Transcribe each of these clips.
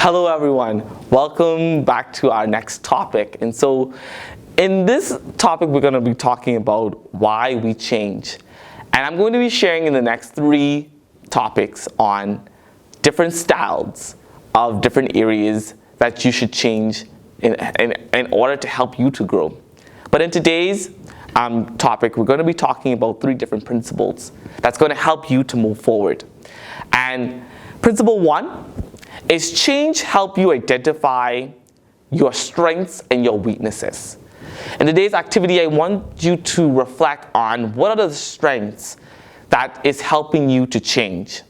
Hello everyone, welcome back to our next topic. And so in this topic we're going to be talking about why we change. And I'm going to be sharing in the next 3 topics on different styles of different areas that you should change in order to help you to grow. But in today's topic, we're going to be talking about 3 different principles that's going to help you to move forward. And principle 1 is change help you identify your strengths and your weaknesses. In today's activity, I want you to reflect on what are the strengths that is helping you to change.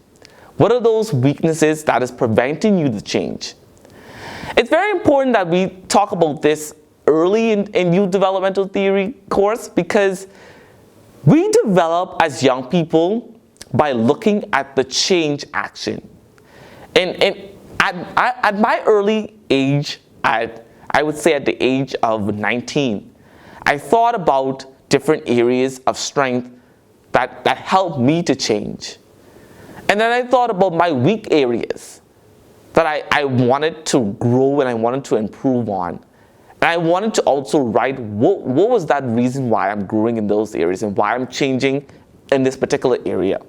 What are those weaknesses that is preventing you to change? It's very important that we talk about this early in youth developmental theory course, because we develop as young people by looking at the change action. And at my early age, I would say at the age of 19, I thought about different areas of strength that helped me to change. And then I thought about my weak areas that I wanted to grow and I wanted to improve on. And I wanted to also write what was that reason why I'm growing in those areas and why I'm changing in this particular area.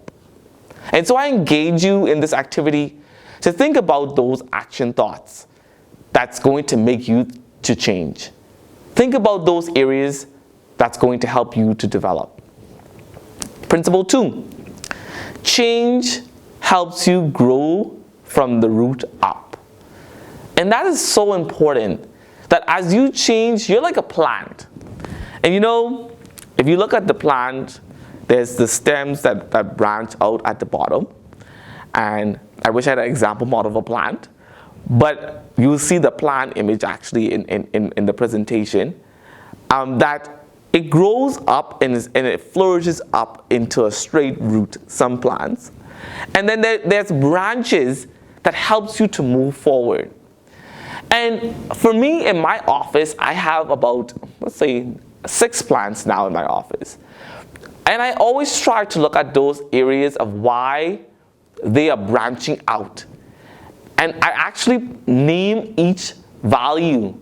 And so I engage you in this activity to think about those action thoughts that's going to make you to change. Think about those areas that's going to help you to develop. Principle 2, change helps you grow from the root up. And that is so important, that as you change, you're like a plant. And you know, if you look at the plant, there's the stems that branch out at the bottom. And I wish I had an example model of a plant, but you'll see the plant image actually in the presentation, that it grows up and it flourishes up into a straight root, some plants. And then there's branches that helps you to move forward. And for me, in my office, I have about, let's say, 6 plants now in my office. And I always try to look at those areas of why they are branching out. And I actually name each value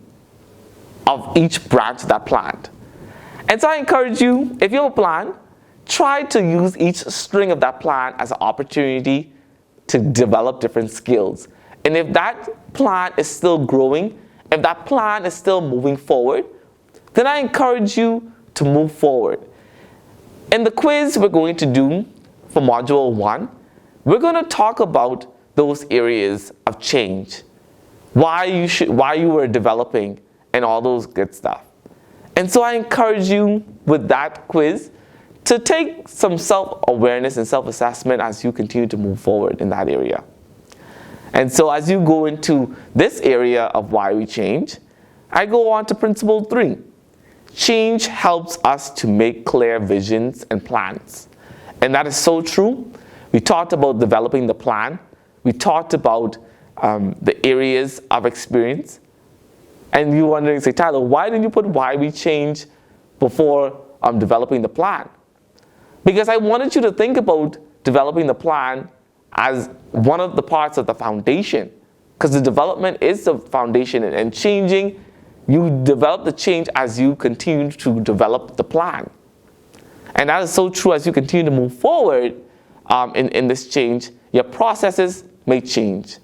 of each branch of that plant. And so I encourage you, if you have a plant, try to use each string of that plant as an opportunity to develop different skills. And if that plant is still growing, if that plant is still moving forward, then I encourage you to move forward. In the quiz we're going to do for Module 1, we're going to talk about those areas of change, why you were developing, and all those good stuff. And so I encourage you with that quiz to take some self-awareness and self-assessment as you continue to move forward in that area. And so as you go into this area of why we change, I go on to principle 3. Change helps us to make clear visions and plans. And that is so true. We talked about developing the plan. We talked about the areas of experience. And you're wondering, say, Tyler, why didn't you put why we change before developing the plan? Because I wanted you to think about developing the plan as one of the parts of the foundation. Because the development is the foundation, and changing, you develop the change as you continue to develop the plan. And that is so true as you continue to move forward in this change. Your processes may change.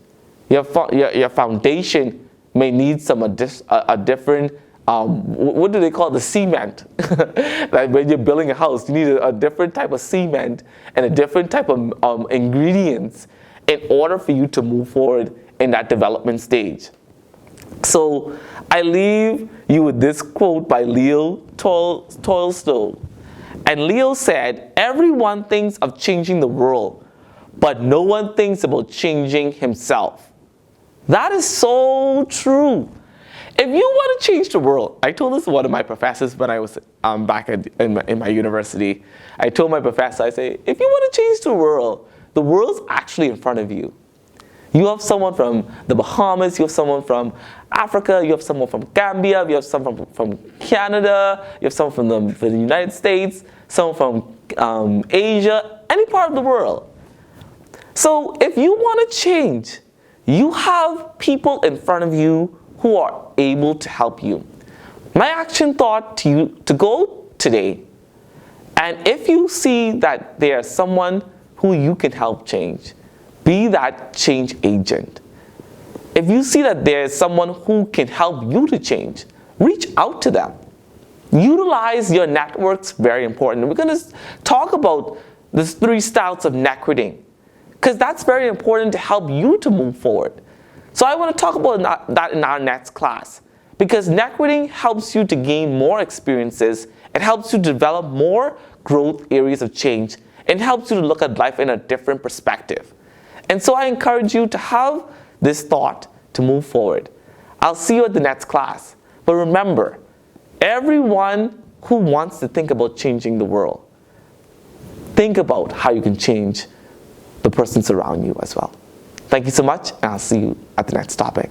Your foundation may need some a different, what do they call it? The cement. Like when you're building a house, you need a different type of cement and a different type of ingredients in order for you to move forward in that development stage. So I leave you with this quote by Leo Tolstoy. And Leo said, "Everyone thinks of changing the world, but no one thinks about changing himself." That is so true. If you want to change the world, I told this to one of my professors when I was back in my university. I told my professor, I say, if you want to change the world's actually in front of you. You have someone from the Bahamas, you have someone from Africa, you have someone from Gambia, you have someone from Canada, you have someone from the United States, someone from Asia, any part of the world. So if you want to change, you have people in front of you who are able to help you. My action thought to you to go today, and if you see that there's someone who you can help change, be that change agent. If you see that there's someone who can help you to change, reach out to them. Utilize your networks, very important. We're going to talk about the 3 styles of networking, because that's very important to help you to move forward. So I want to talk about that in our next class, because networking helps you to gain more experiences, it helps you develop more growth areas of change, and helps you to look at life in a different perspective. And so I encourage you to have this thought to move forward. I'll see you at the next class. But remember, everyone who wants to think about changing the world, think about how you can change the persons around you as well. Thank you so much, and I'll see you at the next topic.